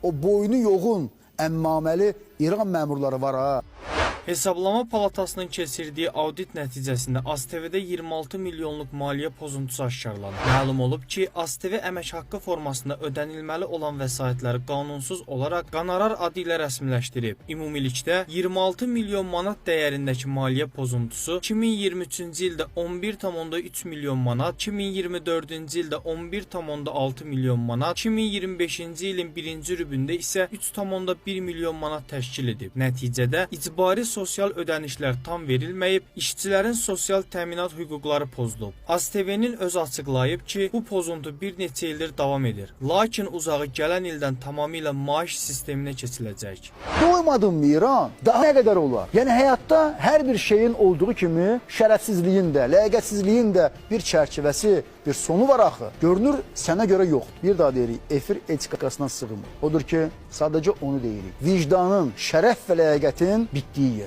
o boynu yoğun, əmmaməli İran məmurları var ha. Hesablama Palatasının keçirdiyi audit nəticəsində ASTV-də 26 milyonluq maliyyə pozuntusu aşkarlanıb. Məlum olub ki, ASTV əmək haqqı formasında ödənilməli olan vəsaitləri qanunsuz olaraq qonorar adı ilə rəsmiləşdirib. Ümumilikdə 26 milyon manat dəyərindəki maliyyə pozuntusu 2023-cü ildə 11,3 milyon manat, 2024-cü ildə 11,6 milyon manat, 2025-ci ilin birinci rübündə isə 3,1 milyon manat təşkil edib. Nəticədə icbari sosial ödənişlər tam verilməyib, işçilərin sosial təminat hüquqları pozulub. ASTV-nin özü açıqlayıb ki, bu pozuntu bir neçə ildir davam edir. Lakin uzağı gələn ildən tamamilə maaş sisteminə keçiləcək. Doymadın mı İran? Daha nə qədər olar? Yəni həyatda hər bir şeyin olduğu kimi şərəfsizliyin də, ləyaqətsizliyin də bir çərçivəsi, bir sonu var axı. Görünür sənə görə yoxdur. Bir daha deyirik, efir etikasına sığmır. Odur ki, sadəcə onu deyirik. Vicdanın, şərəf və ləyaqətin bitdiyi yer.